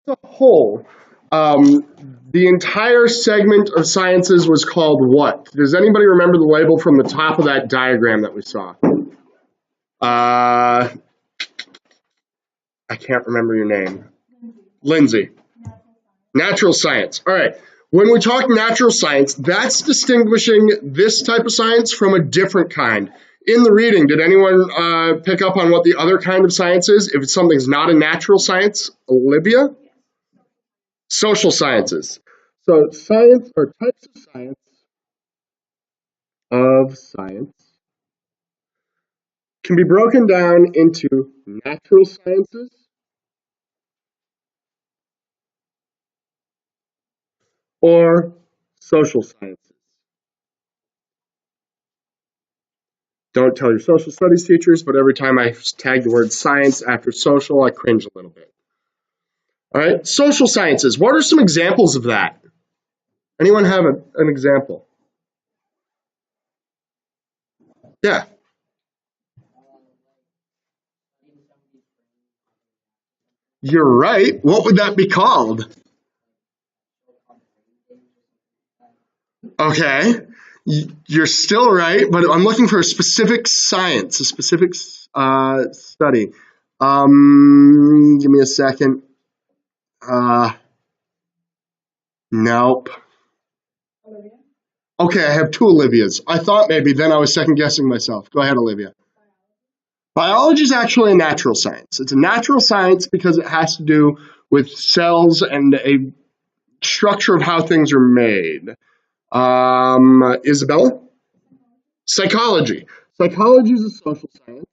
a whole, the entire segment of sciences was called what? Does anybody remember the label from the top of that diagram that we saw? I can't remember your name. Lindsay. Natural science. All right. When we talk natural science, that's distinguishing this type of science from a different kind. In the reading, did anyone pick up on what the other kind of science is? If something's not a natural science, Olivia? Social sciences. So science, or types of science can be broken down into natural sciences or social sciences. Don't tell your social studies teachers, but every time I tag the word science after social, I cringe a little bit. All right, social sciences. What are some examples of that? Anyone have an example? Yeah. You're right. What would that be called? Okay. You're still right, but I'm looking for a specific science, a specific study. Give me a second. Nope. Okay, I have two Olivias. I thought maybe, then I was second guessing myself. Go ahead, Olivia. Biology is actually a natural science. It's a natural science because it has to do with cells and a structure of how things are made. Isabella? Psychology. Psychology is a social science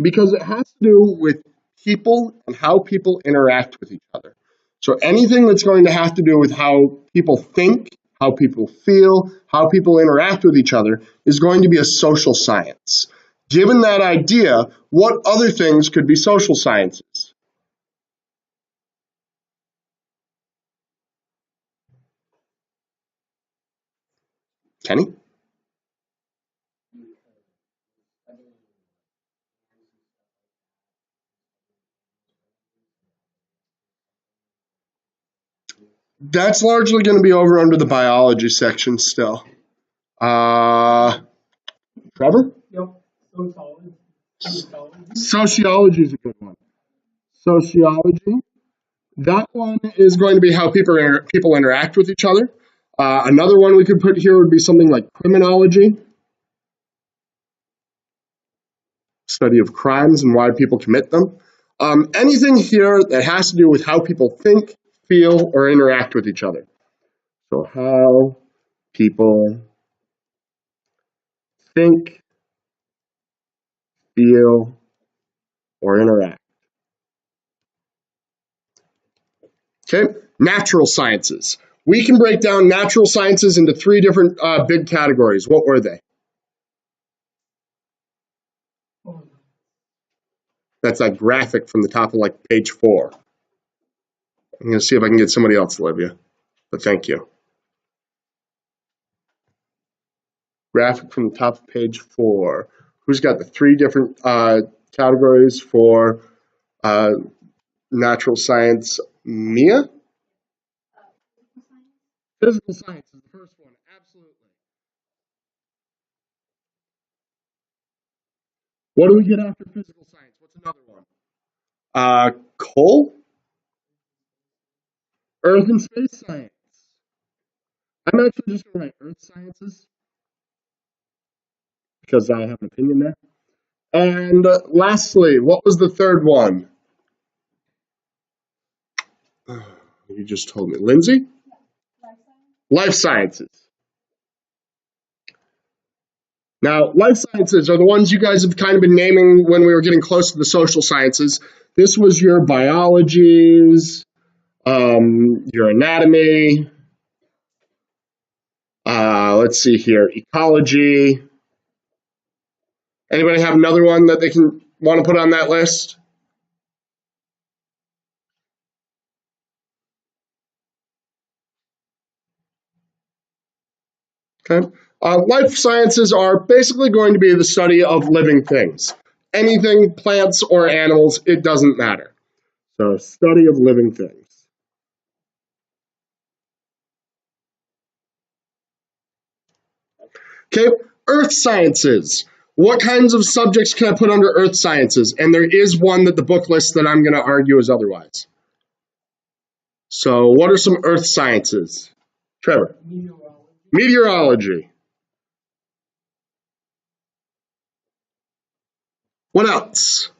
because it has to do with people and how people interact with each other. So anything that's going to have to do with how people think, how people feel, how people interact with each other is going to be a social science. Given that idea, what other things could be social sciences? Kenny? That's largely going to be over under the biology section still. Trevor? Yep. Sociology is a good one. Sociology. That one is going to be how people interact with each other. Another one we could put here would be something like criminology. Study of crimes and why people commit them. Anything here that has to do with how people think, feel, or interact with each other. So how people think, feel, or interact. Okay, natural sciences. We can break down natural sciences into three different big categories. What were they? That's that graphic from the top of like page 4. I'm going to see if I can get somebody else, Olivia, but thank you. Graphic from the top of page 4. Who's got the three different categories for natural science? Mia? Physical science is the first one, absolutely. What do we get after physical science? What's another one? Cole? Earth and space science. I'm actually just going to write earth sciences because I have an opinion there. And lastly, what was the third one? You just told me. Lindsay? Life sciences. Now, life sciences are the ones you guys have kind of been naming when we were getting close to the social sciences. This was your biologies, your anatomy, let's see here, ecology. Anybody have another one that they can want to put on that list? Okay. Life sciences are basically going to be the study of living things. Anything, plants or animals, it doesn't matter. So study of living things. Okay, earth sciences. What kinds of subjects can I put under earth sciences? And there is one that the book lists that I'm going to argue is otherwise. So what are some earth sciences? Trevor? Meteorology. What else?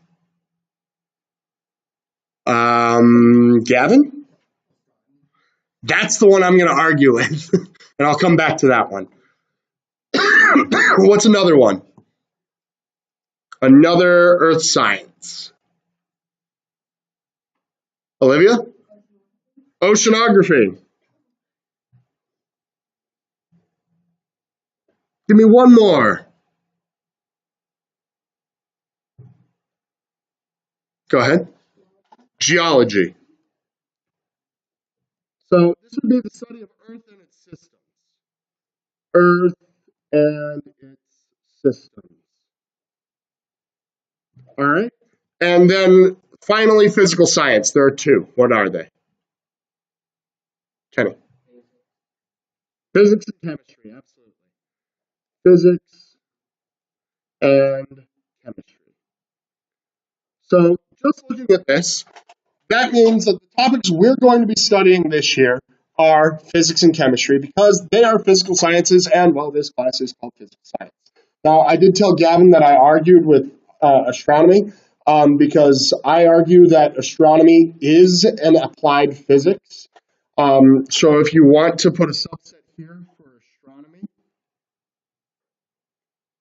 Gavin? That's the one I'm going to argue with, and I'll come back to that one. What's another one? Another earth science. Olivia? Oceanography. Give me one more. Go ahead. Geology. So this would be the study of Earth and its systems. Earth and its systems. All right. And then finally, physical science. There are two. What are they? Kenny. Physics and chemistry, absolutely. Physics and chemistry. So just looking at this, that means that the topics we're going to be studying this year are physics and chemistry because they are physical sciences and, well, this class is called physical science. Now, I did tell Gavin that I argued with astronomy because I argue that astronomy is an applied physics. So if you want to put a subset here for astronomy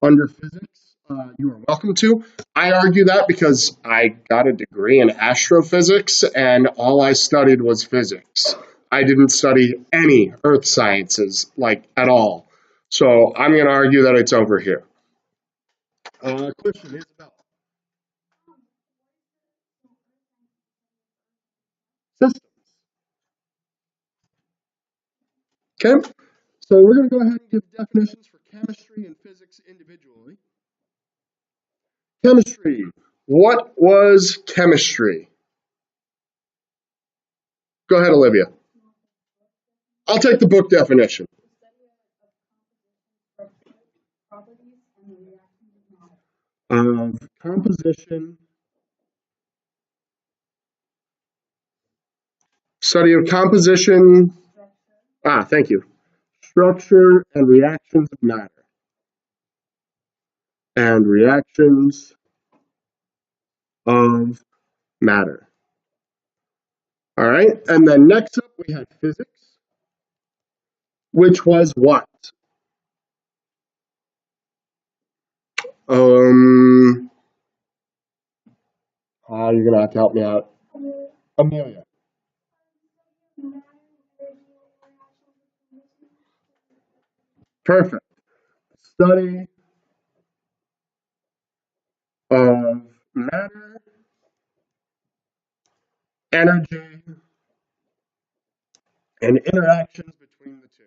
under physics, you are welcome to. I argue that because I got a degree in astrophysics and all I studied was physics. I didn't study any earth sciences, like, at all. So I'm going to argue that it's over here. Question, Isabel. Systems. Okay, so we're going to go ahead and give definitions for chemistry and physics individually. Chemistry. What was chemistry? Go ahead, Olivia. I'll take the book definition. Of composition. Study of composition. Thank you. Structure and reactions of matter. And reactions of matter. All right, and then next up we had physics, which was what? You're gonna have to help me out. Amelia. Perfect. Study of matter, energy, and interactions between the two.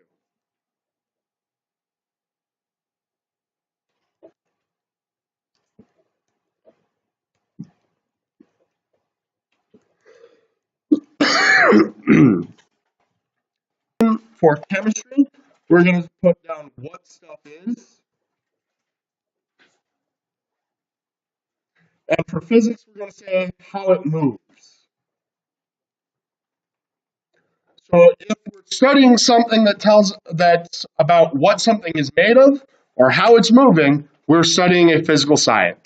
For chemistry, we're going to put down what stuff is. And for physics, we're going to say how it moves. So if we're studying something that's about what something is made of or how it's moving, we're studying a physical science.